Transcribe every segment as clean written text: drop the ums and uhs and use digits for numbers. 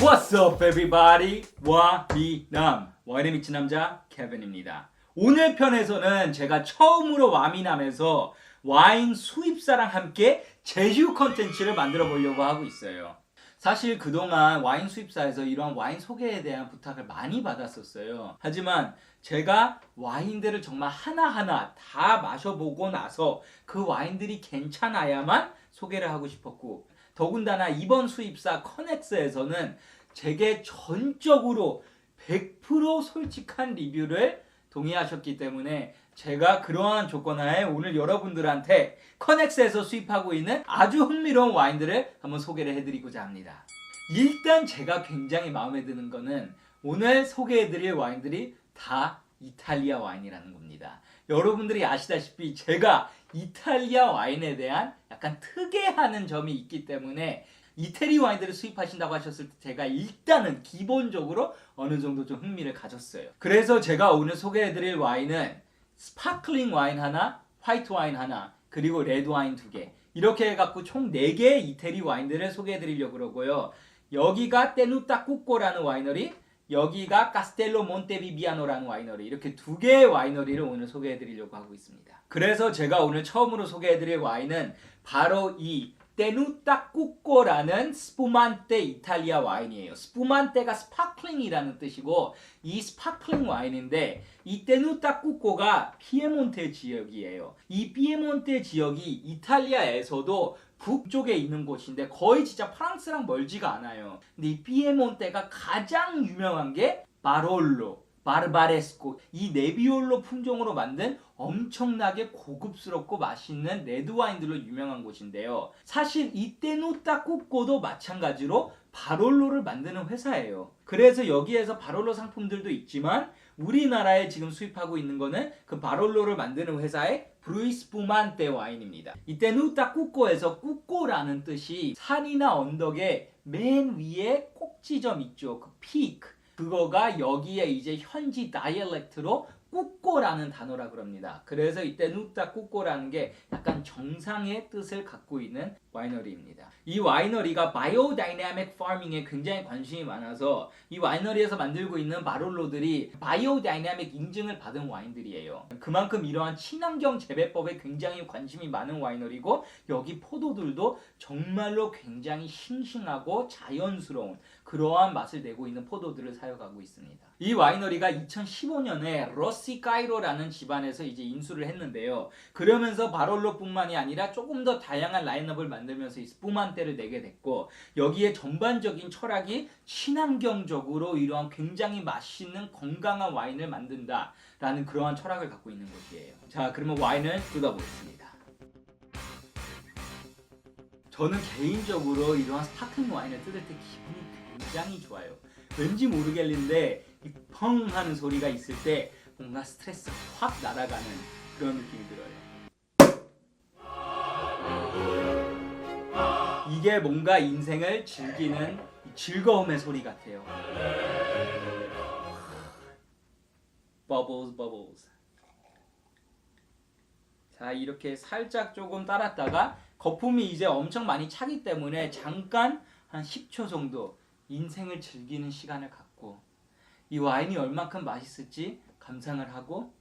What's up everybody? 와미남 와인에 미친 남자 케빈입니다. 오늘 편에서는 제가 처음으로 와미남에서 와인 수입사랑 함께 제휴 컨텐츠를 만들어 보려고 하고 있어요. 사실 그동안 와인 수입사에서 이러한 와인 소개에 대한 부탁을 많이 받았었어요. 하지만 제가 와인들을 정말 하나하나 다 마셔보고 나서 그 와인들이 괜찮아야만 소개를 하고 싶었고, 더군다나 이번 수입사 커넥스에서는 제게 전적으로 100% 솔직한 리뷰를 동의하셨기 때문에 제가 그러한 조건 하에 오늘 여러분들한테 커넥스에서 수입하고 있는 아주 흥미로운 와인들을 한번 소개를 해드리고자 합니다. 일단 제가 굉장히 마음에 드는 거는 오늘 소개해드릴 와인들이 다 이탈리아 와인이라는 겁니다. 여러분들이 아시다시피 제가 이탈리아 와인에 대한 약간 특이하는 점이 있기 때문에 이태리 와인들을 수입하신다고 하셨을 때 제가 일단은 기본적으로 어느 정도 좀 흥미를 가졌어요. 그래서 제가 오늘 소개해드릴 와인은 스파클링 와인 하나, 화이트 와인 하나, 그리고 레드 와인 2개, 이렇게 해갖고 총 4개의 이태리 와인들을 소개해드리려고 그러고요. 여기가 테누타 꾸꼬라는 와이너리, 여기가 카스텔로 몬테비비아노라는 와이너리, 이렇게 2개의 와이너리를 오늘 소개해드리려고 하고 있습니다. 그래서 제가 오늘 처음으로 소개해드릴 와인은 바로 이 테누타 꾸꼬라는 스푸만테 이탈리아 와인이에요. 스푸만테가 스파클링이라는 뜻이고 이 스파클링 와인인데, 이 테누타 꾸꼬가 피에몬테 지역이에요. 이 피에몬테 지역이 이탈리아에서도 북쪽에 있는 곳인데 거의 진짜 프랑스랑 멀지가 않아요. 근데 이 피에몬테가 가장 유명한 게 바롤로, 바르바레스코, 이 네비올로 품종으로 만든 엄청나게 고급스럽고 맛있는 레드와인들로 유명한 곳인데요. 사실 이 테누타 꾸꼬도 마찬가지로 바롤로를 만드는 회사예요. 그래서 여기에서 바롤로 상품들도 있지만 우리나라에 지금 수입하고 있는 거는 그 바롤로를 만드는 회사의 브루이스푸만테 와인입니다. 이 테누타 꾸꼬에서 꾸꼬라는 뜻이 산이나 언덕의 맨 위에 꼭지점 있죠. 그 피크. 그거가 여기에 이제 현지 다이얼렉트로 꾸꼬라는 단어라 그럽니다. 그래서 이 테누타 꾸꼬라는 게 약간 정상의 뜻을 갖고 있는 와이너리입니다. 이 와이너리가 바이오다이내믹 파밍에 굉장히 관심이 많아서 이 와이너리에서 만들고 있는 바롤로들이 바이오다이내믹 인증을 받은 와인들이에요. 그만큼 이러한 친환경 재배법에 굉장히 관심이 많은 와이너리고, 여기 포도들도 정말로 굉장히 싱싱하고 자연스러운 그러한 맛을 내고 있는 포도들을 사용하고 있습니다. 이 와이너리가 2015년에 로시 카이로라는 집안에서 이제 인수를 했는데요. 그러면서 바롤로뿐만이 아니라 조금 더 다양한 라인업을 만들면서 이 스푸만테를 내게 됐고, 여기에 전반적인 철학이 친환경적으로 이러한 굉장히 맛있는 건강한 와인을 만든다라는 그러한 철학을 갖고 있는 곳이에요. 자, 그러면 와인을 뜯어보겠습니다. 저는 개인적으로 이러한 스파클링 와인을 뜯을 때 기분이 굉장히 좋아요. 왠지 모르겠는데 이 펑 하는 소리가 있을 때 뭔가 스트레스 확 날아가는 그런 느낌이 들어요. 이게 뭔가 인생을 즐기는 즐거움의 소리 같아요. 버블스 버블스. 자, 이렇게 살짝 조금 따랐다가 거품이 이제 엄청 많이 차기 때문에 잠깐 한 10초 정도 인생을 즐기는 시간을 갖고 이 와인이 얼만큼 맛있을지 감상을 하고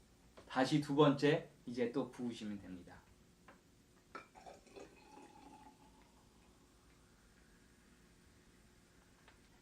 다시 두 번째 이제 또 부으시면 됩니다.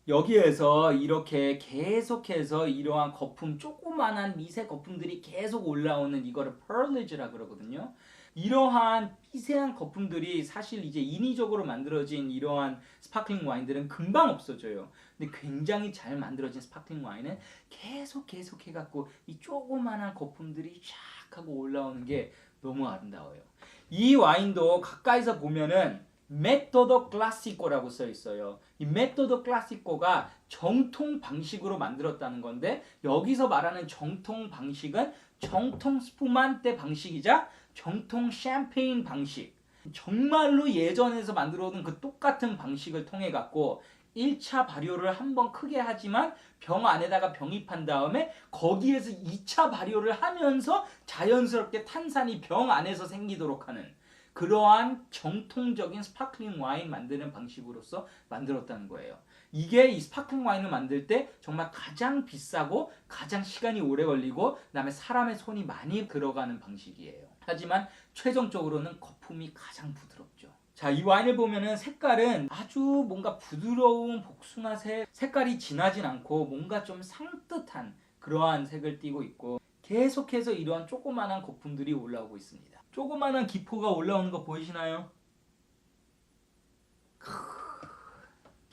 여기에서 이렇게 계속해서 이러한 거품, 조그만한 미세 거품들이 계속 올라오는 이거를 펄리지라 그러거든요. 이러한 미세한 거품들이 사실 이제 인위적으로 만들어진 이러한 스파클링 와인들은 금방 없어져요. 근데 굉장히 잘 만들어진 스파클링 와인은 계속 해갖고 이 조그만한 거품들이 쫙 하고 올라오는 게 너무 아름다워요. 이 와인도 가까이서 보면은 메토도 클라시코라고 써 있어요. 이 메토도 클라시코가 정통 방식으로 만들었다는 건데, 여기서 말하는 정통 방식은 정통 스푸만테 방식이자 정통 샴페인 방식, 정말로 예전에서 만들어오던 그 똑같은 방식을 통해 갖고 1차 발효를 한번 크게 하지만 병 안에다가 병입한 다음에 거기에서 2차 발효를 하면서 자연스럽게 탄산이 병 안에서 생기도록 하는 그러한 정통적인 스파클링 와인 만드는 방식으로서 만들었다는 거예요. 이게 이 스파클링 와인을 만들 때 정말 가장 비싸고 가장 시간이 오래 걸리고 그다음에 사람의 손이 많이 들어가는 방식이에요. 하지만 최종적으로는 거품이 가장 부드럽죠. 자, 이 와인을 보면은 색깔은 아주 뭔가 부드러운 복숭아색, 색깔이 진하진 않고 뭔가 좀 상뜻한 그러한 색을 띠고 있고 계속해서 이러한 조그만한 거품들이 올라오고 있습니다. 조그만한 기포가 올라오는 거 보이시나요?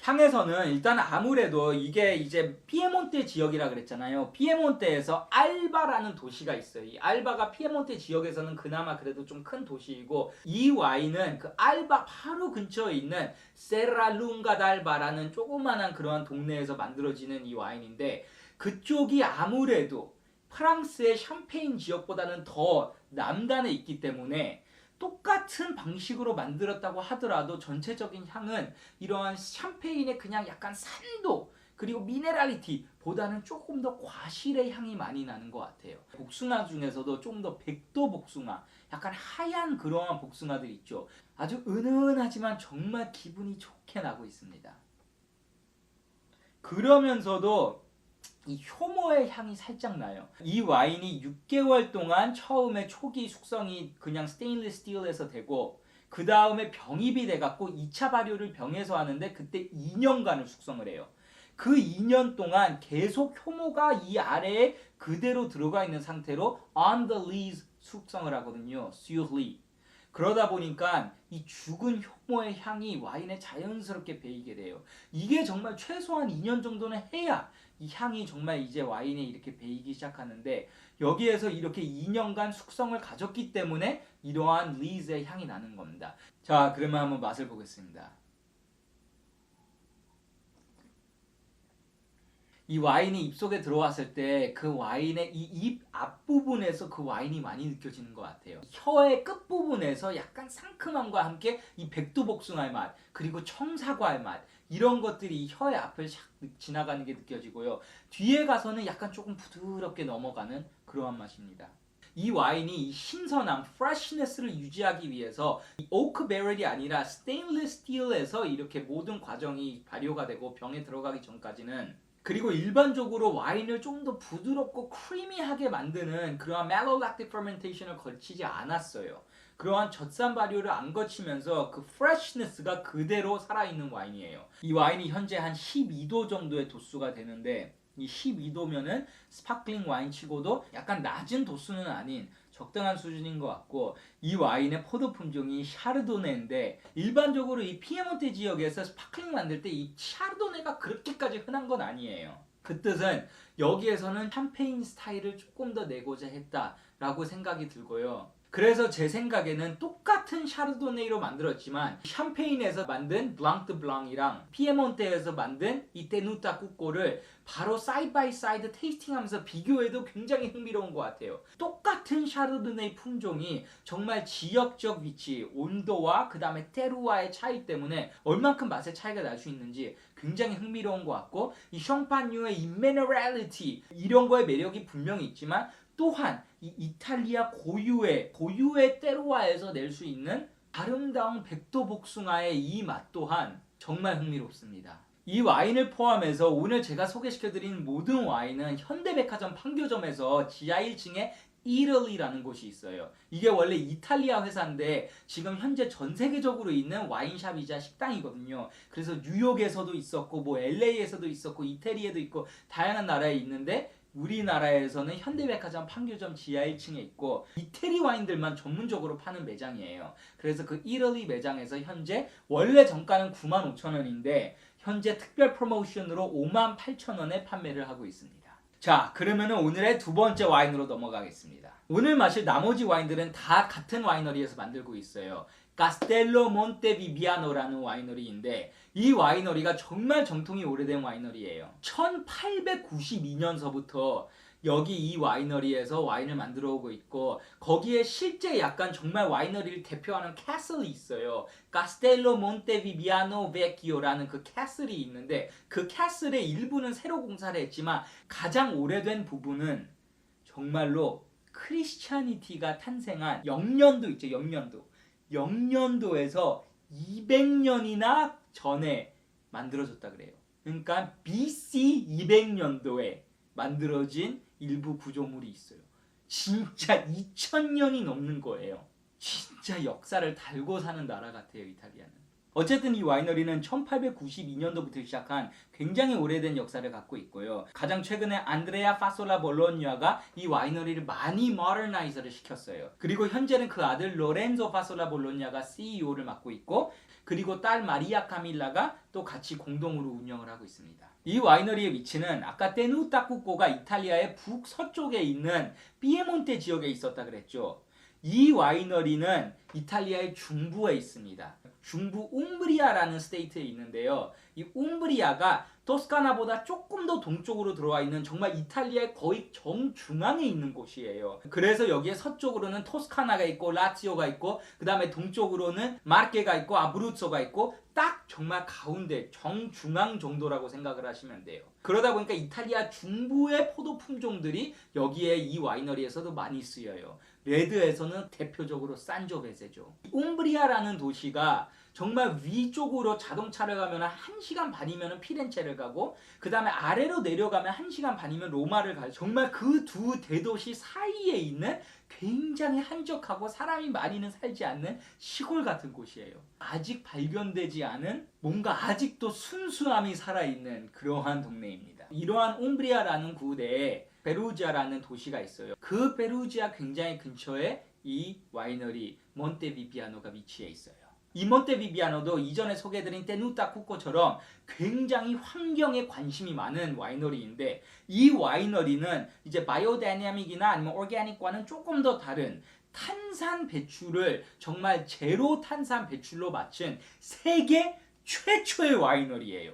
향에서는 일단 아무래도 이게 이제 피에몬테 지역이라 그랬잖아요. 피에몬테에서 알바라는 도시가 있어요. 이 알바가 피에몬테 지역에서는 그나마 그래도 좀 큰 도시이고, 이 와인은 그 알바 바로 근처에 있는 세라룽가달바라는 조그만한 그러한 동네에서 만들어지는 이 와인인데, 그쪽이 아무래도 프랑스의 샴페인 지역보다는 더 남단에 있기 때문에 똑같은 방식으로 만들었다고 하더라도 전체적인 향은 이러한 샴페인의 그냥 약간 산도 그리고 미네랄리티 보다는 조금 더 과실의 향이 많이 나는 것 같아요. 복숭아 중에서도 좀 더 백도 복숭아, 약간 하얀 그러한 복숭아들 있죠. 아주 은은하지만 정말 기분이 좋게 나고 있습니다. 그러면서도 이 효모의 향이 살짝 나요. 이 와인이 6개월 동안 처음에 초기 숙성이 그냥 스테인리스 스틸에서 되고, 그 다음에 병입이 돼갖고 2차 발효를 병에서 하는데 그때 2년간을 숙성을 해요. 그 2년 동안 계속 효모가 이 아래에 그대로 들어가 있는 상태로 on the lees 숙성을 하거든요. sur lee. 그러다 보니까 이 죽은 효모의 향이 와인에 자연스럽게 배이게 돼요. 이게 정말 최소한 2년 정도는 해야 이 향이 정말 이제 와인에 이렇게 배이기 시작하는데, 여기에서 이렇게 2년간 숙성을 가졌기 때문에 이러한 리즈의 향이 나는 겁니다. 자, 그러면 한번 맛을 보겠습니다. 이 와인이 입속에 들어왔을 때 그 와인의 이 입 앞부분에서 그 와인이 많이 느껴지는 것 같아요. 혀의 끝부분에서 약간 상큼함과 함께 이 백두복숭아의 맛, 그리고 청사과의 맛, 이런 것들이 혀의 앞을 샥 지나가는 게 느껴지고요. 뒤에 가서는 약간 조금 부드럽게 넘어가는 그러한 맛입니다. 이 와인이 이 신선함, freshness를 유지하기 위해서 이 오크 배럴이 아니라 스테인리스 스틸에서 이렇게 모든 과정이 발효가 되고 병에 들어가기 전까지는, 그리고 일반적으로 와인을 좀 더 부드럽고 크리미하게 만드는 그러한 malolactic fermentation을 거치지 않았어요. 그러한 젖산 발효를 안 거치면서 그 freshness가 그대로 살아있는 와인이에요. 이 와인이 현재 한 12도 정도의 도수가 되는데, 이 12도면은 스파클링 와인 치고도 약간 낮은 도수는 아닌 적당한 수준인 것 같고, 이 와인의 포도 품종이 샤르도네인데, 일반적으로 이 피에몬테 지역에서 스파클링 만들 때 이 샤르도네가 그렇게까지 흔한 건 아니에요. 그 뜻은 여기에서는 샴페인 스타일을 조금 더 내고자 했다라고 생각이 들고요. 그래서 제 생각에는 똑같은 샤르도네이로 만들었지만 샴페인에서 만든 블랑 드 블랑이랑 피에몬테에서 만든 이 테누타 꾸꼬를 바로 사이드 바이 사이드 테이스팅하면서 비교해도 굉장히 흥미로운 것 같아요. 똑같은 샤르도네이 품종이 정말 지역적 위치, 온도와 그 다음에 테루와의 차이 때문에 얼만큼 맛의 차이가 날 수 있는지 굉장히 흥미로운 것 같고, 이 숑파뉴의 이 미네랄리티 이런 거에 매력이 분명히 있지만, 또한 이 이탈리아 고유의 테루아에서 낼 수 있는 아름다운 백도 복숭아의 이 맛 또한 정말 흥미롭습니다. 이 와인을 포함해서 오늘 제가 소개시켜드린 모든 와인은 현대백화점 판교점에서 지하 1층에 이럴리라는 곳이 있어요. 이게 원래 이탈리아 회사인데 지금 현재 전 세계적으로 있는 와인샵이자 식당이거든요. 그래서 뉴욕에서도 있었고 뭐 LA에서도 있었고 이태리에도 있고 다양한 나라에 있는데, 우리나라에서는 현대백화점 판교점 지하 1층에 있고 이태리 와인들만 전문적으로 파는 매장이에요. 그래서 그 이럴리 매장에서 현재 원래 정가는 95,000원인데 현재 특별 프로모션으로 58,000원에 판매를 하고 있습니다. 자, 그러면 오늘의 두 번째 와인으로 넘어가겠습니다. 오늘 마실 나머지 와인들은 다 같은 와이너리에서 만들고 있어요. 카스텔로 몬테비비아노라는 와이너리인데, 이 와이너리가 정말 정통이 오래된 와이너리예요. 1892년서부터 여기 이 와이너리에서 와인을 만들어 오고 있고, 거기에 실제 약간 정말 와이너리를 대표하는 캐슬이 있어요. 카스텔로 몬테비비아노 베키오라는 그 캐슬이 있는데, 그 캐슬의 일부는 새로 공사를 했지만 가장 오래된 부분은 정말로 크리스찬이티가 탄생한 영년도 있죠. 영년도에서 200년이나 전에 만들어졌다 그래요. 그러니까 BC 200년도에 만들어진 일부 구조물이 있어요. 진짜 2000년이 넘는 거예요. 진짜 역사를 달고 사는 나라 같아요, 이탈리아는. 어쨌든 이 와이너리는 1892년도부터 시작한 굉장히 오래된 역사를 갖고 있고요. 가장 최근에 안드레아 파솔라 볼로냐가 이 와이너리를 많이 모더나이저를 시켰어요. 그리고 현재는 그 아들 로렌조 파솔라 볼로냐가 CEO를 맡고 있고, 그리고 딸 마리아 카밀라가 또 같이 공동으로 운영을 하고 있습니다. 이 와이너리의 위치는 아까 테누타쿠코가 이탈리아의 북서쪽에 있는 피에몬테 지역에 있었다 그랬죠. 이 와이너리는 이탈리아의 중부에 있습니다. 중부 움브리아라는 스테이트에 있는데요. 이 움브리아가 토스카나보다 조금 더 동쪽으로 들어와 있는 정말 이탈리아의 거의 정중앙에 있는 곳이에요. 그래서 여기에 서쪽으로는 토스카나가 있고 라치오가 있고, 그 다음에 동쪽으로는 마르케가 있고 아브루초가 있고, 딱 정말 가운데 정중앙 정도라고 생각을 하시면 돼요. 그러다 보니까 이탈리아 중부의 포도 품종들이 여기에 이 와이너리에서도 많이 쓰여요. 레드에서는 대표적으로 산조베세죠. 움브리아라는 도시가 정말 위쪽으로 자동차를 가면 1시간 반이면 피렌체를 가고, 그 다음에 아래로 내려가면 1시간 반이면 로마를 가요. 정말 그 두 대도시 사이에 있는 굉장히 한적하고 사람이 많이는 살지 않는 시골 같은 곳이에요. 아직 발견되지 않은 뭔가 아직도 순수함이 살아있는 그러한 동네입니다. 이러한 움브리아라는 구대에 페루지아라는 도시가 있어요. 그 페루지아 굉장히 근처에 이 와이너리 몬테비비아노가 위치해 있어요. 이 몬테비비아노도 이전에 소개해드린 테누타쿠코처럼 굉장히 환경에 관심이 많은 와이너리인데, 이 와이너리는 이제 바이오다이내믹이나 아니면 오르가닉과는 조금 더 다른 탄산 배출을 정말 제로 탄산 배출로 마친 세계 최초의 와이너리예요.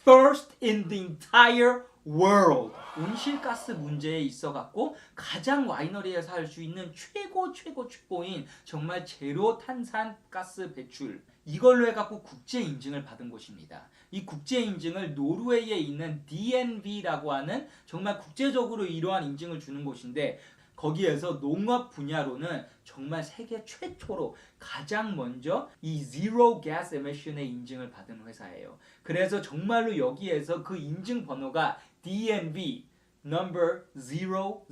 First in the entire world. 온실가스 문제에 있어갖고 가장 와이너리에서 할 수 있는 최고인 정말 제로 탄산가스 배출, 이걸로 해갖고 국제 인증을 받은 곳입니다. 이 국제 인증을 노르웨이에 있는 DNV라고 하는 정말 국제적으로 이러한 인증을 주는 곳인데, 거기에서 농업 분야로는 정말 세계 최초로 가장 먼저 이 Zero Gas Emission의 인증을 받은 회사예요. 그래서 정말로 여기에서 그 인증 번호가 DNV number 0001,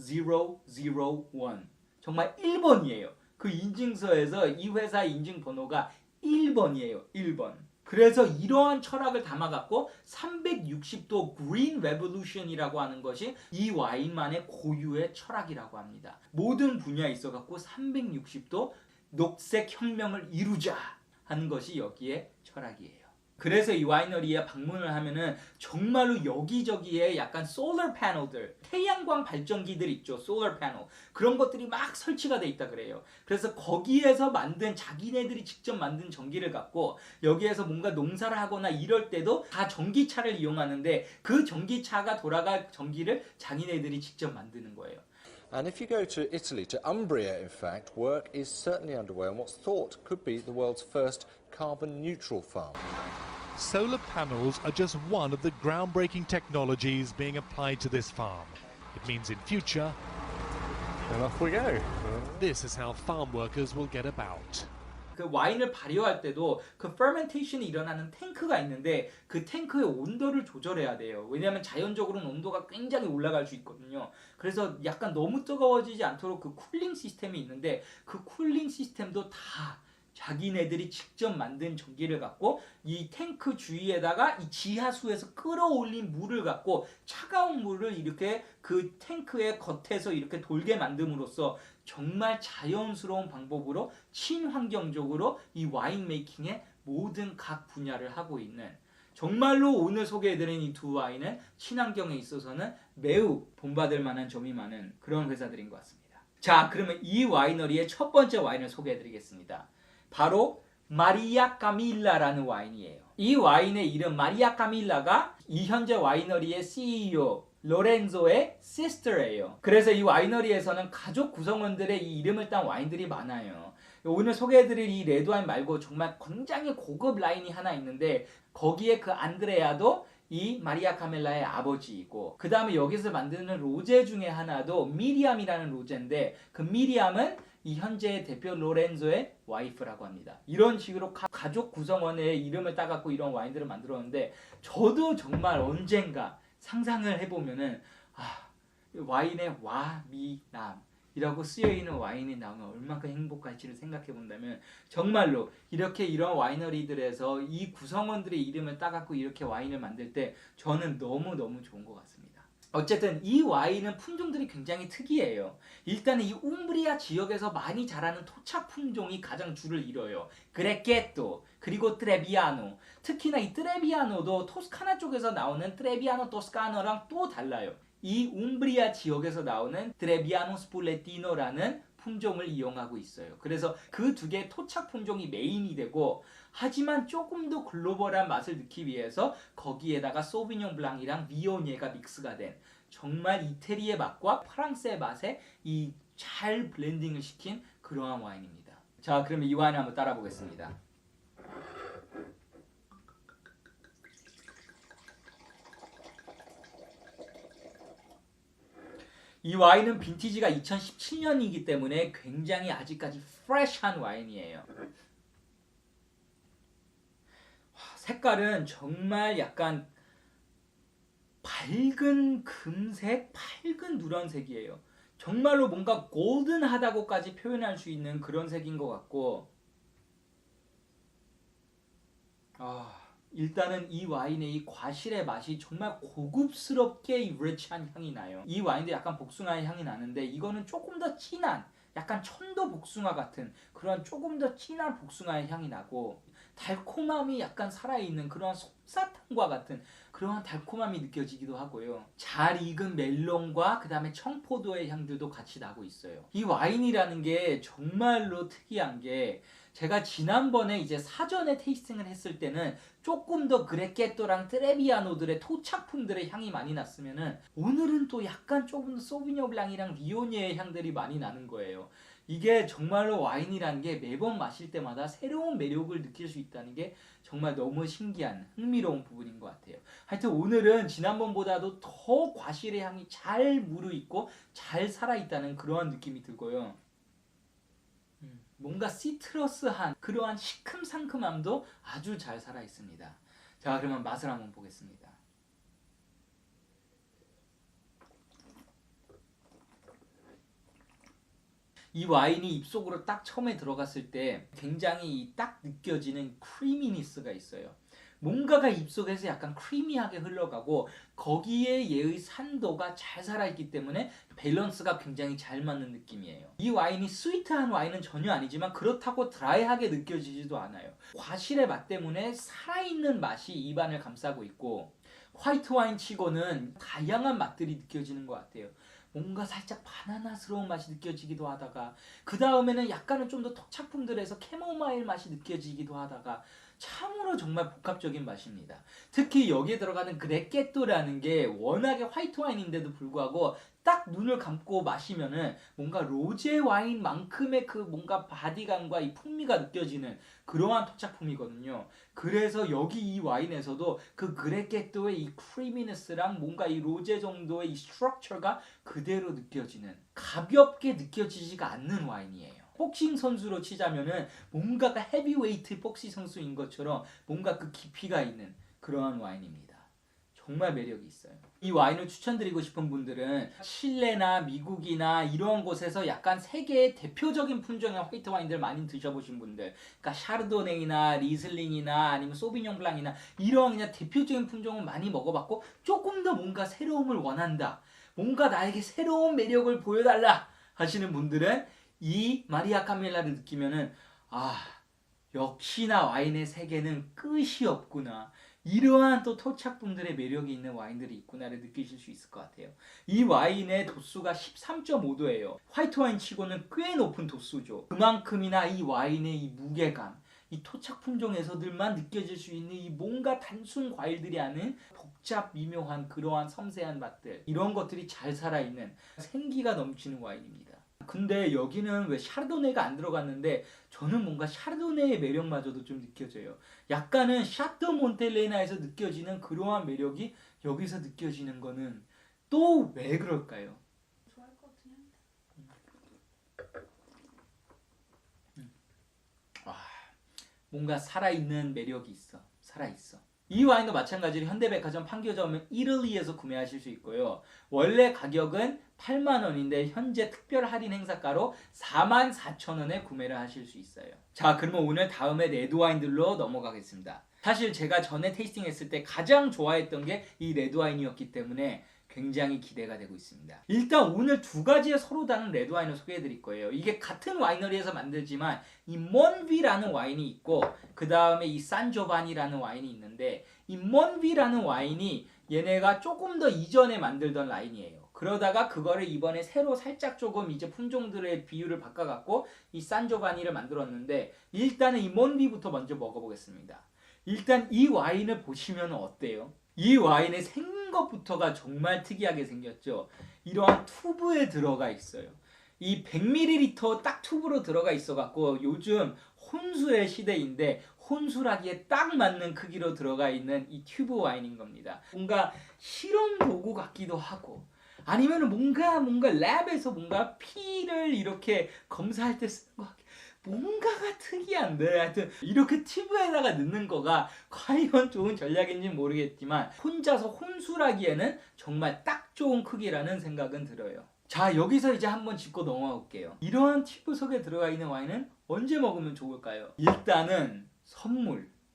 정말 1번이에요. 그 인증서에서 이 회사 인증 번호가 1번이에요. 1번. 그래서 이러한 철학을 담아갖고 360도 그린 레볼루션이라고 하는 것이 이 와인만의 고유의 철학이라고 합니다. 모든 분야에 있어갖고 360도 녹색 혁명을 이루자 하는 것이 여기에 철학이에요. 그래서 이 와이너리에 방문을 하면은 정말로 여기저기에 약간 솔러 패널들, 태양광 발전기들 있죠. 솔러 패널. 그런 것들이 막 설치가 돼 있다 그래요. 그래서 거기에서 만든, 자기네들이 직접 만든 전기를 갖고 여기에서 뭔가 농사를 하거나 이럴 때도 다 전기차를 이용하는데, 그 전기차가 돌아갈 전기를 자기네들이 직접 만드는 거예요. And if you go to Italy, to Umbria in fact, work is certainly underway on what's thought could be the world's first carbon neutral farm. Solar panels are just one of the groundbreaking technologies being applied to this farm. It means in future, And off we go. this is how farm workers will get about. 그 와인을 발효할 때도 그 fermentation이 일어나는 탱크가 있는데, 그 탱크의 온도를 조절해야 돼요. 왜냐하면 자연적으로는 온도가 굉장히 올라갈 수 있거든요. 그래서 약간 너무 뜨거워지지 않도록 그 쿨링 시스템이 있는데, 그 쿨링 시스템도 다 자기네들이 직접 만든 전기를 갖고 이 탱크 주위에다가 이 지하수에서 끌어올린 물을 갖고 차가운 물을 이렇게 그 탱크의 겉에서 이렇게 돌게 만듦으로써 정말 자연스러운 방법으로 친환경적으로 이 와인 메이킹의 모든 각 분야를 하고 있는, 정말로 오늘 소개해드린 이 두 와인은 친환경에 있어서는 매우 본받을 만한 점이 많은 그런 회사들인 것 같습니다. 자, 그러면 이 와이너리의 첫 번째 와인을 소개해드리겠습니다. 바로 마리아 카밀라라는 와인이에요. 이 와인의 이름 마리아 카밀라가 이 현재 와이너리의 CEO 로렌조의 시스터예요. 그래서 이 와이너리에서는 가족 구성원들의 이 이름을 딴 와인들이 많아요. 오늘 소개해드릴 이 레드와인 말고 정말 굉장히 고급 라인이 하나 있는데, 거기에 그 안드레아도 이 마리아 카밀라의 아버지이고, 그 다음에 여기서 만드는 로제 중에 하나도 미리암이라는 로제인데, 그 미리암은 이 현재 대표 로렌조의 와이프라고 합니다. 이런 식으로 가족 구성원의 이름을 따갖고 이런 와인들을 만들었는데 저도 정말 언젠가 상상을 해보면은 와인의 와미남이라고 쓰여있는 와인이 나오면 얼마나 행복할지를 생각해 본다면 정말로 이렇게 이런 와이너리들에서 이 구성원들의 이름을 따갖고 이렇게 와인을 만들 때 저는 너무너무 좋은 것 같습니다. 어쨌든 이 와인은 품종들이 굉장히 특이해요. 일단은 이 움브리아 지역에서 많이 자라는 토착 품종이 가장 줄을 이뤄요. 그레케토, 그리고 트레비아노. 특히나 이 트레비아노도 토스카나 쪽에서 나오는 트레비아노 토스카노랑 또 달라요. 이 움브리아 지역에서 나오는 트레비아노 스폴레티노라는 품종을 이용하고 있어요. 그래서 그 두 개의 토착 품종이 메인이 되고, 하지만 조금 더 글로벌한 맛을 넣기 위해서 거기에다가 소비뇽 블랑이랑 비오니에가 믹스가 된 정말 이태리의 맛과 프랑스의 맛에 이 잘 블렌딩을 시킨 그러한 와인입니다. 자, 그럼 이 와인을 한번 따라 보겠습니다. 이 와인은 빈티지가 2017년이기 때문에 굉장히 아직까지 프레시한 와인이에요. 색깔은 정말 약간 밝은 금색, 밝은 누런색이에요. 정말로 뭔가 골든하다고까지 표현할 수 있는 그런 색인 것 같고, 일단은 이 와인의 이 과실의 맛이 정말 고급스럽게 이 리치한 향이 나요. 이 와인도 약간 복숭아의 향이 나는데 이거는 조금 더 진한, 약간 천도 복숭아 같은 그런 조금 더 진한 복숭아의 향이 나고, 달콤함이 약간 살아있는 그런 솜사탕과 같은 그러한 달콤함이 느껴지기도 하고요. 잘 익은 멜론과 그 다음에 청포도의 향들도 같이 나고 있어요. 이 와인이라는 게 정말로 특이한 게, 제가 지난번에 이제 사전에 테이스팅을 했을 때는 조금 더 그레케토랑 트레비아노들의 토착품들의 향이 많이 났으면은, 오늘은 또 약간 조금 더 소비뇽 블랑이랑 비오니의 향들이 많이 나는 거예요. 이게 정말로 와인이라는 게 매번 마실 때마다 새로운 매력을 느낄 수 있다는 게 정말 너무 신기한 흥미로운 부분인 것 같아요. 하여튼 오늘은 지난번보다도 더 과실의 향이 잘 무르익고 잘 살아있다는 그러한 느낌이 들고요. 뭔가 시트러스한 그러한 시큼상큼함도 아주 잘 살아있습니다. 자, 그러면 맛을 한번 보겠습니다. 이 와인이 입속으로 딱 처음에 들어갔을 때 굉장히 딱 느껴지는 크리미니스가 있어요. 뭔가가 입속에서 약간 크리미하게 흘러가고, 거기에 얘의 산도가 잘 살아있기 때문에 밸런스가 굉장히 잘 맞는 느낌이에요. 이 와인이 스위트한 와인은 전혀 아니지만 그렇다고 드라이하게 느껴지지도 않아요. 과실의 맛 때문에 살아있는 맛이 입안을 감싸고 있고, 화이트 와인 치고는 다양한 맛들이 느껴지는 것 같아요. 뭔가 살짝 바나나스러운 맛이 느껴지기도 하다가, 그 다음에는 약간은 좀 더 토착품들에서 캐모마일 맛이 느껴지기도 하다가, 참으로 정말 복합적인 맛입니다. 특히 여기에 들어가는 그레케토라는 게 워낙에 화이트 와인인데도 불구하고 딱 눈을 감고 마시면은 뭔가 로제 와인만큼의 그 뭔가 바디감과 이 풍미가 느껴지는 그러한 토착품이거든요. 그래서 여기 이 와인에서도 그 그레케토의 이 크리미니스랑 뭔가 이 로제 정도의 이 스트럭처가 그대로 느껴지는, 가볍게 느껴지지가 않는 와인이에요. 복싱 선수로 치자면은 뭔가가 헤비웨이트 복싱 선수인 것처럼 뭔가 그 깊이가 있는 그러한 와인입니다. 정말 매력이 있어요. 이 와인을 추천드리고 싶은 분들은 칠레나 미국이나 이런 곳에서 약간 세계의 대표적인 품종의 화이트 와인들 많이 드셔보신 분들, 그러니까 샤르도네이나 리슬링이나 아니면 소비뇽 블랑이나 이런 그냥 대표적인 품종을 많이 먹어봤고, 조금 더 뭔가 새로움을 원한다, 뭔가 나에게 새로운 매력을 보여달라 하시는 분들은 이 마리아 카멜라를 느끼면은, 역시나 와인의 세계는 끝이 없구나, 이러한 또 토착분들의 매력이 있는 와인들이 있구나를 느끼실 수 있을 것 같아요. 이 와인의 도수가 13.5도예요. 화이트 와인 치고는 꽤 높은 도수죠. 그만큼이나 이 와인의 이 무게감, 이 토착 품종에서들만 느껴질 수 있는 이 뭔가 단순 과일들이 아닌 복잡 미묘한 그러한 섬세한 맛들, 이런 것들이 잘 살아있는 생기가 넘치는 와인입니다. 근데 여기는 왜 샤르도네가 안 들어갔는데, 저는 뭔가 샤르도네의 매력마저도 좀 느껴져요. 약간은 샤또 몬텔레나에서 느껴지는 그러한 매력이 여기서 느껴지는 거는 또 왜 그럴까요? 좋아할 것 같긴 한데. 뭔가 살아있는 매력이 있어. 살아있어. 이 와인도 마찬가지로 현대백화점 판교점 이탈리에서 구매하실 수 있고요. 원래 가격은 8만 원인데 현재 특별 할인 행사가로 44,000원에 구매를 하실 수 있어요. 자, 그러면 오늘 다음에 레드 와인들로 넘어가겠습니다. 사실 제가 전에 테이스팅 했을 때 가장 좋아했던 게 이 레드 와인이었기 때문에 굉장히 기대가 되고 있습니다. 일단 오늘 두 가지의 서로 다른 레드 와인을 소개해 드릴 거예요. 이게 같은 와이너리에서 만들지만 이 몬비라는 와인이 있고 그 다음에 이 산조바니라는 와인이 있는데 이 몬비라는 와인이 얘네가 조금 더 이전에 만들던 라인이에요. 그러다가 그거를 이번에 새로 살짝 조금 이제 품종들의 비율을 바꿔갖고 이 산조바니를 만들었는데 일단은 이 몬비부터 먼저 먹어보겠습니다. 일단 이 와인을 보시면 어때요? 이 와인의 생긴 것부터가 정말 특이하게 생겼죠. 이러한 튜브에 들어가 있어요. 이 100ml 딱 튜브로 들어가 있어갖고 요즘 혼수의 시대인데 혼술하기에 딱 맞는 크기로 들어가 있는 이 튜브 와인인 겁니다. 뭔가 실험 도구 같기도 하고 아니면 뭔가 랩에서 뭔가 피를 이렇게 검사할 때 쓰는 것 같기도 뭔가가 특이한데 하여튼 이렇게 튜브에다가 넣는 거가 과연 좋은 전략인지 모르겠지만 혼자서 혼술하기에는 정말 딱 좋은 크기라는 생각은 들어요. 자, 여기서 이제 한번 짚고 넘어가 볼게요. 이러한 튜브 속에 들어가 있는 와인은 언제 먹으면 좋을까요? 일단은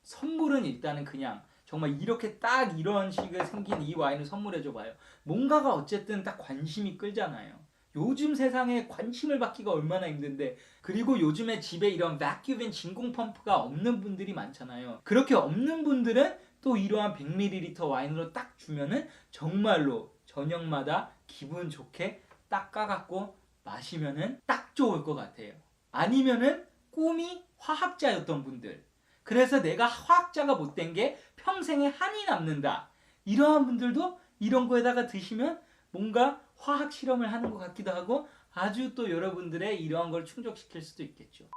선물은 일단은 그냥 정말 이렇게 딱 이런 식으로 생긴 이 와인을 선물해줘봐요. 뭔가가 어쨌든 딱 관심이 끌잖아요. 요즘 세상에 관심을 받기가 얼마나 힘든데 그리고 요즘에 집에 이런 vacuum 진공 펌프가 없는 분들이 많잖아요. 그렇게 없는 분들은 또 이러한 100ml 와인으로 딱 주면은 정말로 저녁마다 기분 좋게 딱 까갖고 마시면은 딱 좋을 것 같아요. 아니면은 꿈이 화학자였던 분들 그래서 내가 화학자가 못 된 게 평생에 한이 남는다. 이러한 분들도 이런 거에다가 드시면 뭔가 화학 실험을 하는 것 같기도 하고 아주 또 여러분들의 이러한 걸 충족시킬 수도 있겠죠.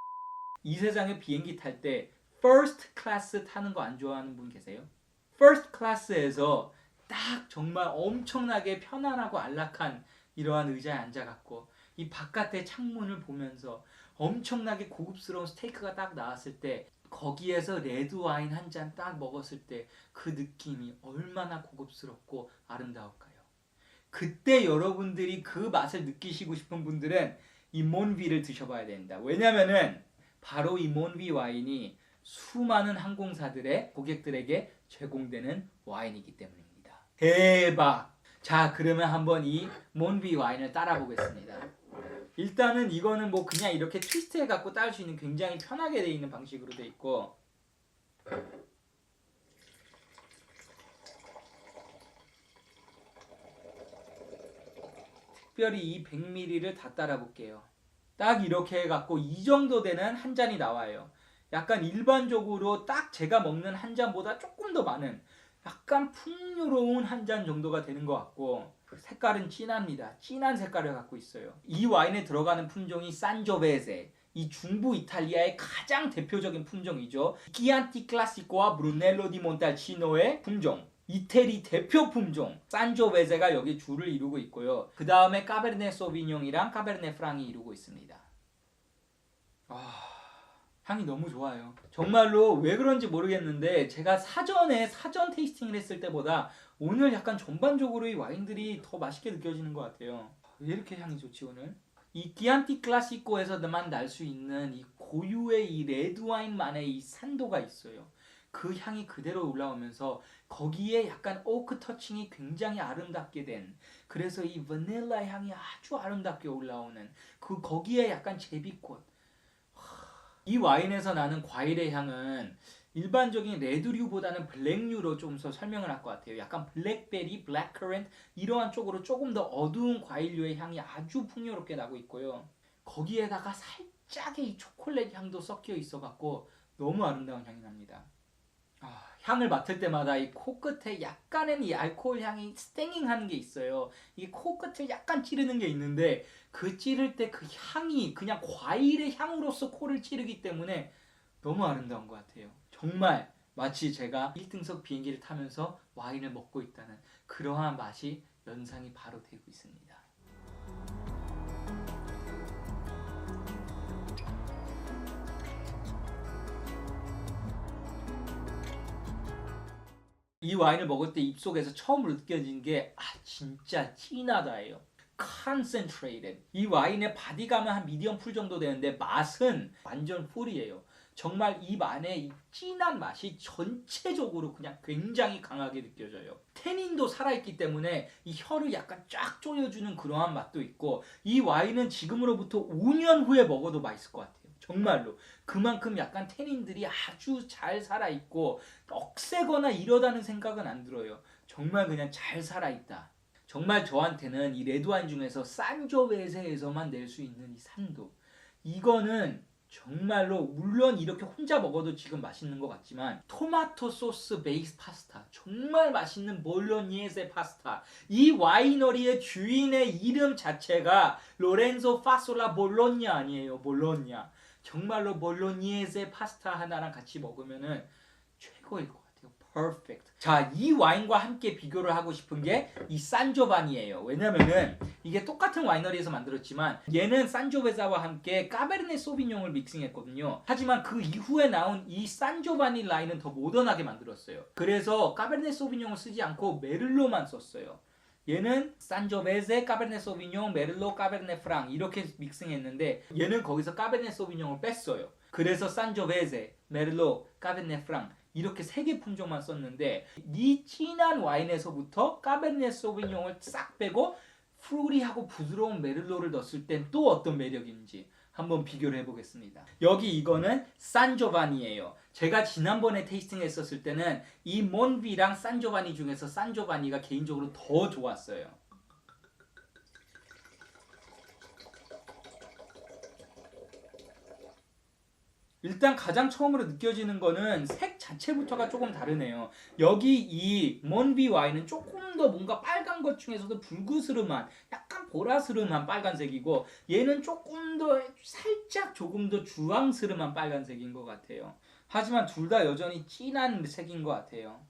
이 세상에 비행기 탈 때 first class 타는 거 안 좋아하는 분 계세요? first class에서 딱 정말 엄청나게 편안하고 안락한 이러한 의자에 앉아갖고 이 바깥의 창문을 보면서 엄청나게 고급스러운 스테이크가 딱 나왔을 때 거기에서 레드 와인 한 잔 딱 먹었을 때 그 느낌이 얼마나 고급스럽고 아름다울까요? 그때 여러분들이 그 맛을 느끼시고 싶은 분들은 이 몬비를 드셔봐야 됩니다. 왜냐면은 바로 이 몬비 와인이 수많은 항공사들의 고객들에게 제공되는 와인이기 때문입니다. 대박! 자, 그러면 한번 이 몬비 와인을 따라 보겠습니다. 일단은 이거는 뭐 그냥 이렇게 트위스트 해갖고 따를 수 있는 굉장히 편하게 되어 있는 방식으로 되어 있고 특별히 이 100ml를 다 따라 볼게요. 딱 이렇게 해갖고 이 정도 되는 한 잔이 나와요. 약간 일반적으로 딱 제가 먹는 한 잔보다 조금 더 많은 약간 풍요로운 한 잔 정도가 되는 것 같고 색깔은 진합니다. 진한 색깔을 갖고 있어요. 이 와인에 들어가는 품종이 산조베세, 이 중부 이탈리아의 가장 대표적인 품종이죠. 키안티 클라시코와 브루넬로 디 몬탈치노의 품종, 이태리 대표 품종 산조베세가 여기 줄을 이루고 있고요. 그 다음에 카베르네 소비뇽이랑 카베르네 프랑이 이루고 있습니다. 향이 너무 좋아요. 정말로 왜 그런지 모르겠는데 제가 사전 테이스팅을 했을 때보다 오늘 약간 전반적으로 이 와인들이 더 맛있게 느껴지는 것 같아요. 왜 이렇게 향이 좋지 오늘? 이 기안티 클라시코에서만 날 수 있는 이 고유의 이 레드 와인만의 이 산도가 있어요. 그 향이 그대로 올라오면서 거기에 약간 오크 터칭이 굉장히 아름답게 된 그래서 이 바닐라 향이 아주 아름답게 올라오는 그 거기에 약간 제비꽃 이 와인에서 나는 과일의 향은 일반적인 레드류보다는 블랙류로 좀 더 설명을 할 것 같아요. 약간 블랙베리, 블랙커런트 이러한 쪽으로 조금 더 어두운 과일류의 향이 아주 풍요롭게 나고 있고요. 거기에다가 살짝의 이 초콜릿 향도 섞여 있어갖고 너무 아름다운 향이 납니다. 향을 맡을 때마다 이 코끝에 약간은 이 알코올 향이 스탱잉하는 게 있어요. 이게 코끝을 약간 찌르는 게 있는데 그 찌를 때 그 향이 그냥 과일의 향으로서 코를 찌르기 때문에 너무 아름다운 것 같아요. 정말 마치 제가 1등석 비행기를 타면서 와인을 먹고 있다는 그러한 맛이 연상이 바로 되고 있습니다. 이 와인을 먹을 때 입속에서 처음으로 느껴진 게 진짜 진하다예요. concentrated. 이 와인의 바디감은 한 미디엄 풀 정도 되는데 맛은 완전 풀이에요. 정말 입 안에 이 진한 맛이 전체적으로 그냥 굉장히 강하게 느껴져요. 태닌도 살아있기 때문에 이 혀를 약간 쫙 조여주는 그러한 맛도 있고, 이 와인은 지금으로부터 5년 후에 먹어도 맛있을 것 같아요. 정말로. 그만큼 약간 태닌들이 아주 잘 살아있고 억세거나 이러다는 생각은 안 들어요. 정말 그냥 잘 살아있다. 정말 저한테는 이 레드와인 중에서 산조베세에서만 낼 수 있는 이 산도, 이거는 정말로 물론 이렇게 혼자 먹어도 지금 맛있는 것 같지만 토마토 소스 베이스 파스타, 정말 맛있는 볼로니에세 파스타, 이 와이너리의 주인의 이름 자체가 로렌조 파솔라 볼로냐 아니에요. 볼로냐. 정말로 볼로니에세 파스타 하나랑 같이 먹으면은 최고일 것 같아요. Perfect. 자, 이 와인과 함께 비교를 하고 싶은 게 이 산조바니예요. 왜냐면은 이게 똑같은 와이너리에서 만들었지만 얘는 산조베자와 함께 까베르네 소비뇽을 믹싱했거든요. 하지만 그 이후에 나온 이 산조바니 라인은 더 모던하게 만들었어요. 그래서 까베르네 소비뇽을 쓰지 않고 메를로만 썼어요. 얘는 산조베제, 까베르네 소비뇽, 메를로, 까베르네 프랑 이렇게 믹싱했는데 얘는 거기서 까베르네 소비뇽을 뺐어요. 그래서 산조베제, 메를로, 까베르네 프랑 이렇게 3개 품종만 썼는데 이 진한 와인에서부터 까베르네 소비뇽을 싹 빼고 프루리하고 부드러운 메를로를 넣었을 땐 또 어떤 매력인지 한번 비교를 해보겠습니다. 여기 이거는 산조바니예요. 제가 지난번에 테이스팅 했었을 때는 이 몬비랑 산조바니 중에서 산조바니가 개인적으로 더 좋았어요. 일단 가장 처음으로 느껴지는 거는 색 자체부터가 조금 다르네요. 여기 이 몬비 와인은 조금 더 뭔가 빨간 것 중에서도 붉으스름한, 약간 보라스름한 빨간색이고, 얘는 조금 더 살짝 조금 더 주황스름한 빨간색인 것 같아요. 하지만 둘 다 여전히 진한 색인 것 같아요.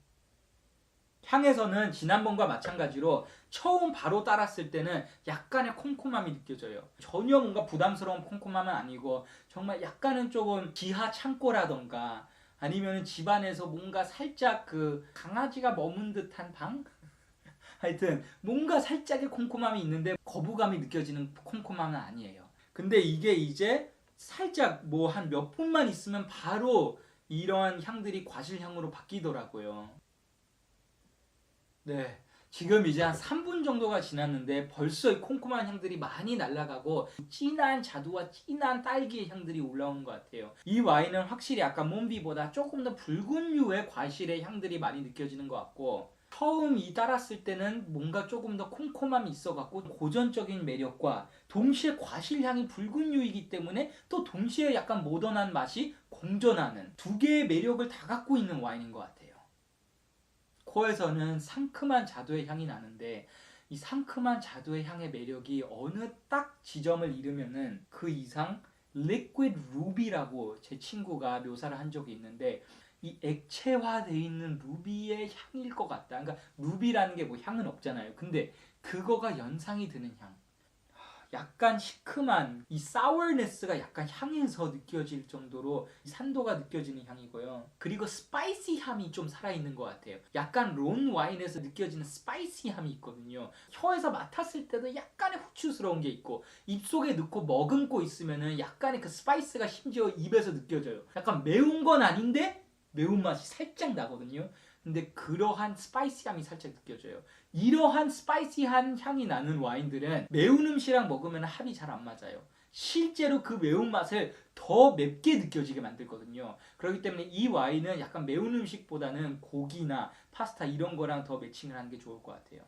향에서는 지난번과 마찬가지로 처음 바로 따랐을 때는 약간의 콤콤함이 느껴져요. 전혀 뭔가 부담스러운 콤콤함은 아니고 정말 약간은 조금 지하 창고라던가 아니면 집안에서 뭔가 살짝 그 강아지가 머문 듯한 방? 하여튼 뭔가 살짝의 콤콤함이 있는데 거부감이 느껴지는 콤콤함은 아니에요. 근데 이게 이제 살짝 뭐 한 몇 분만 있으면 바로 이러한 향들이 과실향으로 바뀌더라고요. 네, 지금 이제 한 3분 정도가 지났는데 벌써 이 콤콤한 향들이 많이 날아가고 진한 자두와 진한 딸기의 향들이 올라오는 것 같아요. 이 와인은 확실히 아까 몬비보다 조금 더 붉은 류의 과실의 향들이 많이 느껴지는 것 같고, 처음 이 따랐을 때는 뭔가 조금 더 콤콤함이 있어갖고 고전적인 매력과 동시에 과실향이 붉은 류이기 때문에 또 동시에 약간 모던한 맛이 공존하는 두 개의 매력을 다 갖고 있는 와인인 것 같아요. 코에서는 상큼한 자두의 향이 나는데 이 상큼한 자두의 향의 매력이 어느 딱 지점을 이르면은 그 이상 liquid ruby라고 제 친구가 묘사를 한 적이 있는데, 이 액체화되어 있는 루비의 향일 것 같다. 그러니까 루비라는 게 뭐 향은 없잖아요. 근데 그거가 연상이 드는 향. 약간 시큼한 이 sourness가 약간 향에서 느껴질 정도로 산도가 느껴지는 향이고요. 그리고 스파이시함이 좀 살아있는 것 같아요. 약간 론 와인에서 느껴지는 스파이시함이 있거든요. 혀에서 맡았을 때도 약간의 후추스러운 게 있고 입속에 넣고 머금고 있으면은 약간의 그 스파이스가 심지어 입에서 느껴져요. 약간 매운 건 아닌데 매운맛이 살짝 나거든요. 근데 그러한 스파이시함이 살짝 느껴져요. 이러한 스파이시한 향이 나는 와인들은 매운 음식이랑 먹으면 합이 잘 안 맞아요. 실제로 그 매운맛을 더 맵게 느껴지게 만들거든요. 그렇기 때문에 이 와인은 약간 매운 음식보다는 고기나 파스타 이런 거랑 더 매칭을 하는 게 좋을 것 같아요.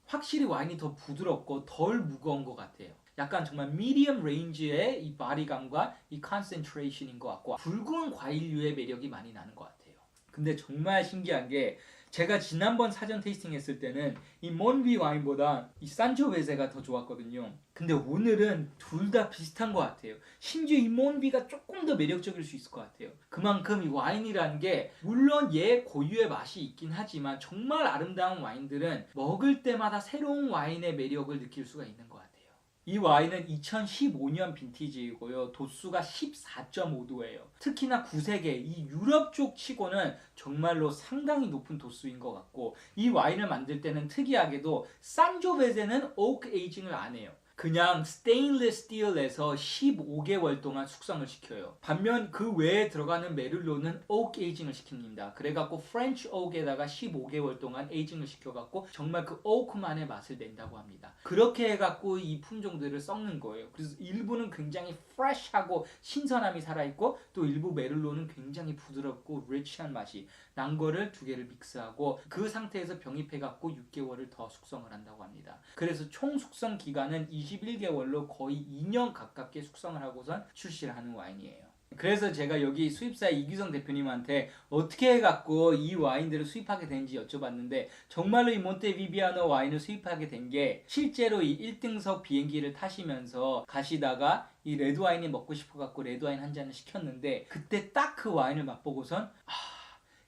확실히 와인이 더 부드럽고 덜 무거운 것 같아요. 약간 정말 미디엄 레인지의 이 바디감과 이 컨센트레이션인 것 같고 붉은 과일류의 매력이 많이 나는 것 같아요. 근데 정말 신기한 게 제가 지난번 사전 테이스팅 했을 때는 이 몬비 와인보다 이 산조베제가 더 좋았거든요. 근데 오늘은 둘 다 비슷한 것 같아요. 심지어 이 몬비가 조금 더 매력적일 수 있을 것 같아요. 그만큼 이 와인이라는 게 물론 얘 고유의 맛이 있긴 하지만 정말 아름다운 와인들은 먹을 때마다 새로운 와인의 매력을 느낄 수가 있는 것 같아요. 이 와인은 2015년 빈티지이고요. 도수가 14.5도예요. 특히나 구색에 이 유럽 쪽 치고는 정말로 상당히 높은 도수인 것 같고, 이 와인을 만들 때는 특이하게도 산조베제는 오크 에이징을 안 해요. 그냥 스테인리스 스틸에서 15개월 동안 숙성을 시켜요. 반면 그 외에 들어가는 메를로는 오크 에이징을 시킵니다. 그래갖고 프렌치 오크에다가 15개월 동안 에이징을 시켜갖고 정말 그 오크만의 맛을 낸다고 합니다. 그렇게 해갖고 이 품종들을 섞는 거예요. 그래서 일부는 굉장히 프레시하고 신선함이 살아있고, 또 일부 메를로는 굉장히 부드럽고 리치한 맛이 난 거를 두 개를 믹스하고 그 상태에서 병입해갖고 6개월을 더 숙성을 한다고 합니다. 그래서 총 숙성 기간은 21개월로 거의 2년 가깝게 숙성을 하고선 출시를 하는 와인이에요. 그래서 제가 여기 수입사 이규성 대표님한테 어떻게 해갖고 이 와인들을 수입하게 되는지 여쭤봤는데, 정말로 이 몬테비비아노 와인을 수입하게 된 게 실제로 이 1등석 비행기를 타시면서 가시다가 이 레드와인이 먹고 싶어갖고 레드와인 한 잔을 시켰는데, 그때 딱 그 와인을 맛보고선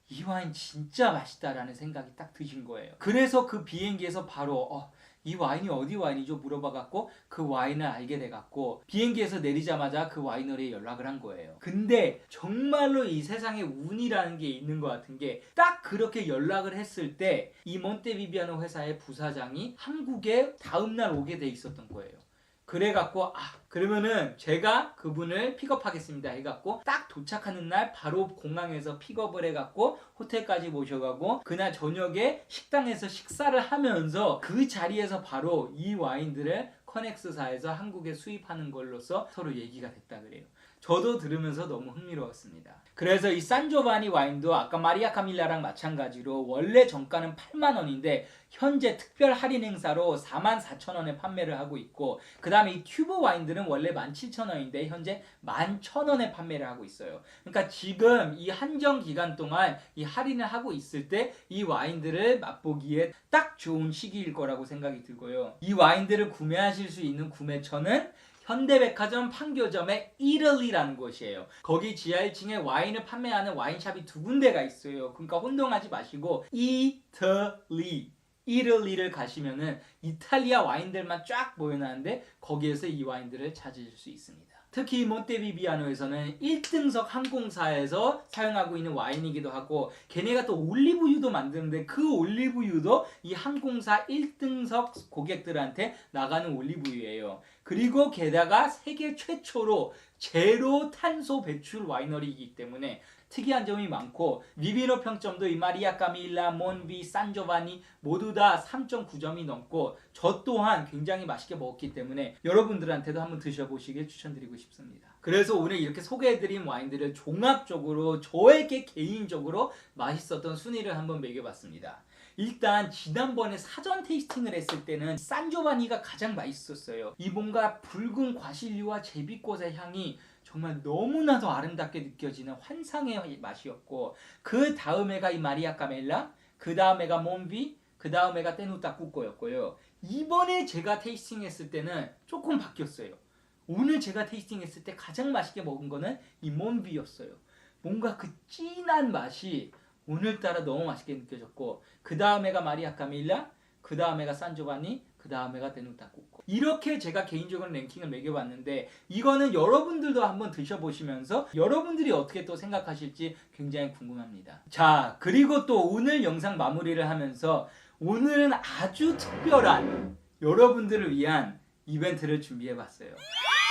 이 와인 진짜 맛있다라는 생각이 딱 드신 거예요. 그래서 그 비행기에서 바로 이 와인이 어디 와인이죠? 물어봐갖고 그 와인을 알게 돼갖고 비행기에서 내리자마자 그 와이너리에 연락을 한 거예요. 근데 정말로 이 세상에 운이라는 게 있는 것 같은 게, 딱 그렇게 연락을 했을 때 이 몬테비비아노 회사의 부사장이 한국에 다음날 오게 돼 있었던 거예요. 그래갖고 그러면은 제가 그분을 픽업하겠습니다 해갖고 딱 도착하는 날 바로 공항에서 픽업을 해갖고 호텔까지 모셔가고 그날 저녁에 식당에서 식사를 하면서 그 자리에서 바로 이 와인들을 커넥스사에서 한국에 수입하는 걸로서 서로 얘기가 됐다 그래요. 저도 들으면서 너무 흥미로웠습니다. 그래서 이 산조바니 와인도 아까 마리아 카밀라랑 마찬가지로 원래 정가는 8만 원인데 현재 특별 할인 행사로 44,000원에 판매를 하고 있고, 그 다음에 이 튜브 와인들은 원래 17,000원인데 현재 11,000원에 판매를 하고 있어요. 그러니까 지금 이 한정 기간 동안 이 할인을 하고 있을 때 이 와인들을 맛보기에 딱 좋은 시기일 거라고 생각이 들고요. 이 와인들을 구매하실 수 있는 구매처는 현대백화점 판교점의 이럴리라는 곳이에요. 거기 지하 1층에 와인을 판매하는 와인샵이 두 군데가 있어요. 그러니까 혼동하지 마시고 이럴리를 가시면은 이탈리아 와인들만 쫙 모여나는데 거기에서 이 와인들을 찾으실 수 있습니다. 특히 몬테비비아노에서는 1등석 항공사에서 사용하고 있는 와인이기도 하고, 걔네가 또 올리브유도 만드는데 그 올리브유도 이 항공사 1등석 고객들한테 나가는 올리브유예요. 그리고 게다가 세계 최초로 제로 탄소 배출 와이너리이기 때문에 특이한 점이 많고, 비비노 평점도 이 마리아 카밀라, 몬비, 산조바니 모두 다 3.9점이 넘고, 저 또한 굉장히 맛있게 먹었기 때문에 여러분들한테도 한번 드셔보시길 추천드리고 싶습니다. 그래서 오늘 이렇게 소개해드린 와인들을 종합적으로 저에게 개인적으로 맛있었던 순위를 한번 매겨봤습니다. 일단 지난번에 사전 테이스팅을 했을 때는 산조바니가 가장 맛있었어요. 이 뭔가 붉은 과실류와 제비꽃의 향이 정말 너무나도 아름답게 느껴지는 환상의 맛이었고, 그 다음에가 이 마리아 카멜라, 그 다음에가 몬비, 그 다음에가 테누타 꾸꼬였고요. 이번에 제가 테이스팅했을 때는 조금 바뀌었어요. 오늘 제가 테이스팅했을 때 가장 맛있게 먹은 거는 이 몬비였어요. 뭔가 그 진한 맛이 오늘따라 너무 맛있게 느껴졌고, 그 다음에가 마리아 카밀라, 그 다음에가 산조바니, 그 다음에가 테누타 꾸꼬. 이렇게 제가 개인적으로 랭킹을 매겨봤는데, 이거는 여러분들도 한번 드셔보시면서 여러분들이 어떻게 또 생각하실지 굉장히 궁금합니다. 자, 그리고 또 오늘 영상 마무리를 하면서 오늘은 아주 특별한 여러분들을 위한 이벤트를 준비해봤어요.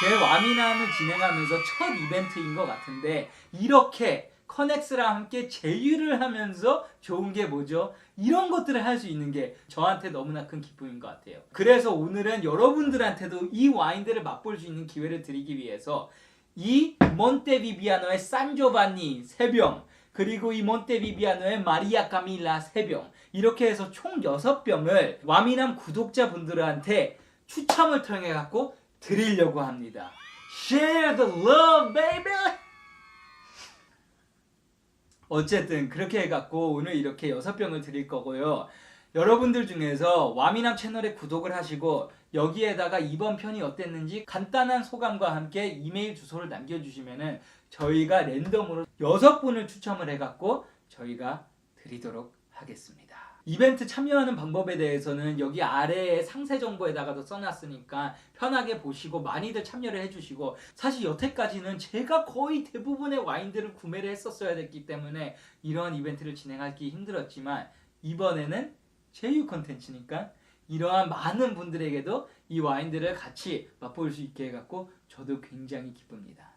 제 와미남을 진행하면서 첫 이벤트인 것 같은데, 이렇게 커넥스랑 함께 제휴를 하면서 좋은 게 뭐죠? 이런 것들을 할 수 있는 게 저한테 너무나 큰 기쁨인 것 같아요. 그래서 오늘은 여러분들한테도 이 와인들을 맛볼 수 있는 기회를 드리기 위해서 이 몬테비비아노의 산조바니 3병, 그리고 이 몬테비비아노의 마리아 카밀라 3병, 이렇게 해서 총 6병을 와미남 구독자분들한테 추첨을 통해 갖고 드리려고 합니다. Share the love, baby! 어쨌든 그렇게 해갖고 오늘 이렇게 6병을 드릴 거고요. 여러분들 중에서 와미남 채널에 구독을 하시고 여기에다가 이번 편이 어땠는지 간단한 소감과 함께 이메일 주소를 남겨주시면은 저희가 랜덤으로 6분을 추첨을 해갖고 저희가 드리도록 하겠습니다. 이벤트 참여하는 방법에 대해서는 여기 아래에 상세 정보에다가도 써놨으니까 편하게 보시고 많이들 참여를 해주시고, 사실 여태까지는 제가 거의 대부분의 와인들을 구매를 했었어야 됐기 때문에 이러한 이벤트를 진행하기 힘들었지만, 이번에는 제휴 컨텐츠니까 이러한 많은 분들에게도 이 와인들을 같이 맛볼 수 있게 해갖고 저도 굉장히 기쁩니다.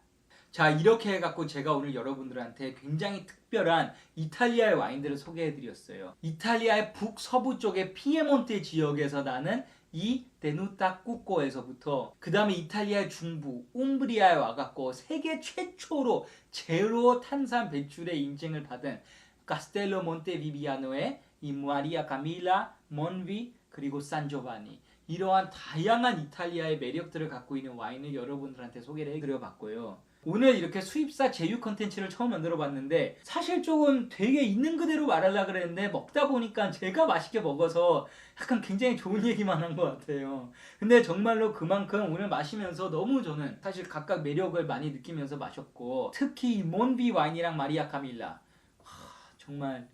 자, 이렇게 해갖고 제가 오늘 여러분들한테 굉장히 특별한 이탈리아의 와인들을 소개해드렸어요. 이탈리아의 북서부 쪽의 피에몬테 지역에서 나는 이 데누타 꾸꼬에서부터, 그 다음에 이탈리아의 중부 움브리아에 와갖고 세계 최초로 제로 탄산 배출의 인증을 받은 카스텔로 몬테비비아노의 이 마리아 카밀라, 몬비, 그리고 산조바니, 이러한 다양한 이탈리아의 매력들을 갖고 있는 와인을 여러분들한테 소개를 해드려봤고요. 오늘 이렇게 수입사 제휴 컨텐츠를 처음 만들어봤는데, 사실 조금 되게 있는 그대로 말하려고 그랬는데 먹다 보니까 제가 맛있게 먹어서 약간 굉장히 좋은 얘기만 한 것 같아요. 근데 정말로 그만큼 오늘 마시면서 너무 저는 사실 각각 매력을 많이 느끼면서 마셨고, 특히 이 몬비 와인이랑 마리아 카밀라, 정말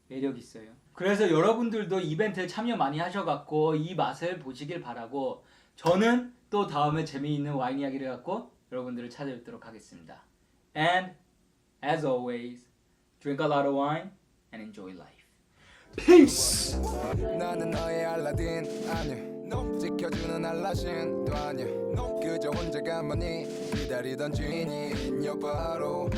매력 있어요. 그래서 여러분들도 이벤트에 참여 많이 하셔갖고 이 맛을 보시길 바라고, 저는 또 다음에 재미있는 와인 이야기를 갖고 여러분들을 찾아뵙도록 하겠습니다. And as always, drink a lot of wine and enjoy life. Peace! 나는 너의 알라딘 아니야, 지켜주는 알라신도 아니야, 그저 혼자 가만히 기다리던 주인이 여바로